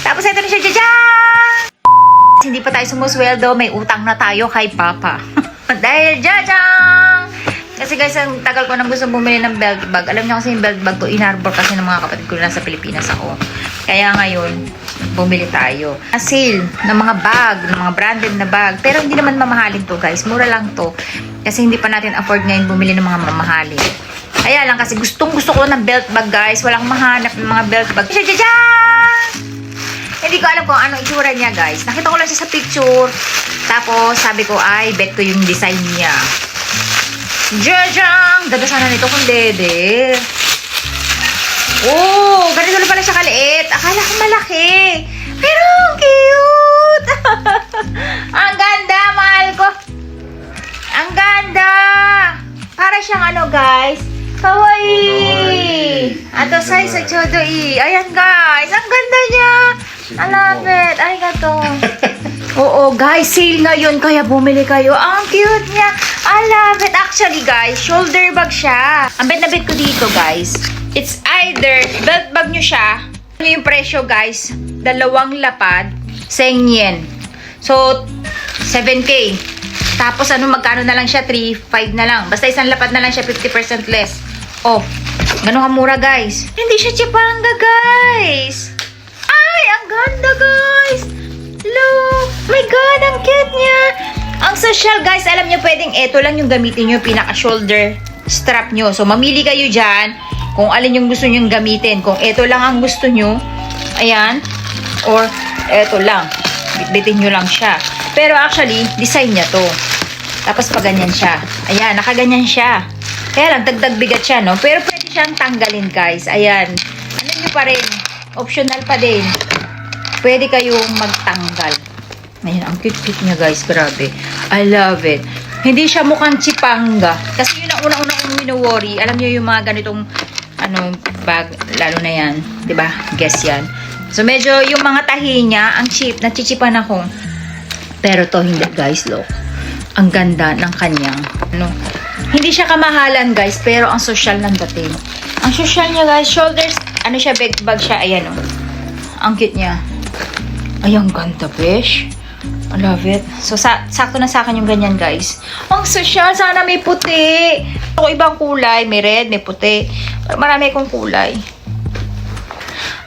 Tapos ito na siya, jajan! Hindi pa tayo sumusweldo, may utang na tayo kay Papa. Dahil jajang! Kasi guys, ang tagal ko nang gusto bumili ng belt bag. Alam niyo kasi yung belt bag ko, inarbor kasi ng mga kapatid ko na sa Pilipinas ako. Kaya ngayon, bumili tayo. Sale ng mga bag, ng mga branded na bag. Pero hindi naman mamahalin to guys. Mura lang to. Kasi hindi pa natin afford ngayon bumili ng mga mamahalin. Kaya lang kasi gustong gusto ko ng belt bag guys. Walang mahanap ng mga belt bag. Jajan! Hindi ko alam kung ano itsura niya guys. Nakita ko lang siya sa picture. Tapos sabi ko ay bet ko yung design niya. Jajang! Ganda sana nito kung dede. Oh, ganito lang pala siya kaliit. Akala ko malaki. Pero cute. Ang ganda, mahal ko. Ang ganda. Para siyang ano guys. Kawaii. Ato size sa chodo Ayan guys, ang ganda niya. I love it. Ay, gato. Oo, guys, sale ngayon, kaya bumili kayo. Ang cute niya. I love it. Actually, guys, shoulder bag siya. Ang bet na bet ko dito, guys. It's either belt bag nyo siya. Ano yung presyo, guys? 2 lapad, 100 yen. So, 7K. Tapos, ano, magkano na lang siya? 3,500 na lang. Basta isang lapad na lang siya, 50% less. Oh, ganun kamura, guys. Hindi siya chipanga, guys. Ay, ang ganda, guys. Look! My God, ang cute niya! Ang social, guys, alam niyo, pwedeng eto lang yung gamitin nyo, pinaka-shoulder strap nyo. So, mamili kayo dyan kung alin yung gusto nyo gamitin. Kung eto lang ang gusto nyo, ayan, or eto lang. Bitbitin nyo lang siya. Pero actually, design niya to. Tapos pa ganyan siya. Ayan, nakaganyan siya. Kaya lang, dagdag bigat siya, no? Pero pwede siyang tanggalin, guys. Ayan. Ano nyo pa rin? Optional pa din. Pwede kayong magtanggal. Ayan, ang cute-cute niya guys. Grabe. I love it. Hindi siya mukhang chipanga. Kasi yun ang una-una kong wino-worry. Alam niyo yung mga ganitong ano, bag. Lalo na yan. Diba? Guess yan. So, medyo yung mga tahi niya, ang cheap. Nachichipan ako. Pero to, hindi guys. Look. Ang ganda ng kanyang. Ano? Hindi siya kamahalan guys. Pero ang social ng dating. Ang social niya guys. Shoulders. Ano siya? Bag siya. Ayan o. Ang cute niya. Ay, ang ganda, besh. I love it. So, sakto na sa akin yung ganyan, guys. Ang social. Sana may puti. Ako ibang kulay. May red, may puti. Marami akong kulay.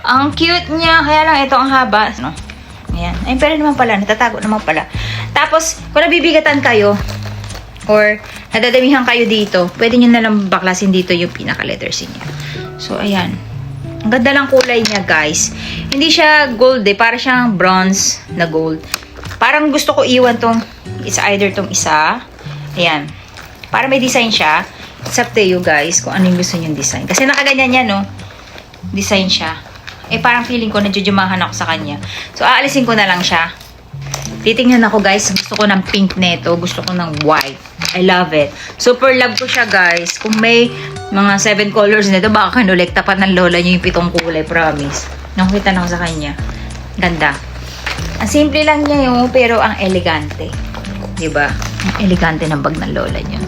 Ang cute niya. Kaya lang, ito ang haba. No? Ayan. Ay, pero naman pala. Natatago naman pala. Tapos, kung nabibigatan kayo, or nadadamihan kayo dito, pwede nyo na lang baklasin dito yung pinaka-letters niya. So, ayan. Ang ganda lang kulay niya, guys. Hindi siya gold eh. Para siyang bronze na gold. Parang gusto ko iwan tong, it's either tong isa. Ayan. Para may design siya. It's up to you, guys, kung ano yung gusto niyong design. Kasi nakaganyan yan, no? Design siya. Eh, parang feeling ko, nadjujumahan ako sa kanya. So, aalisin ko na lang siya. Titingnan ako, guys. Gusto ko ng pink neto. Gusto ko ng white. I love it. Super love ko siya, guys. Kung may mga 7 colors nito, baka kanulekta pa ng lola niyo yung 7 kulay, promise. Nakita na ako sa kanya. Ganda. Ang simple lang niya yung, pero ang elegante. Diba? Ang elegante ng bag ng lola niyo.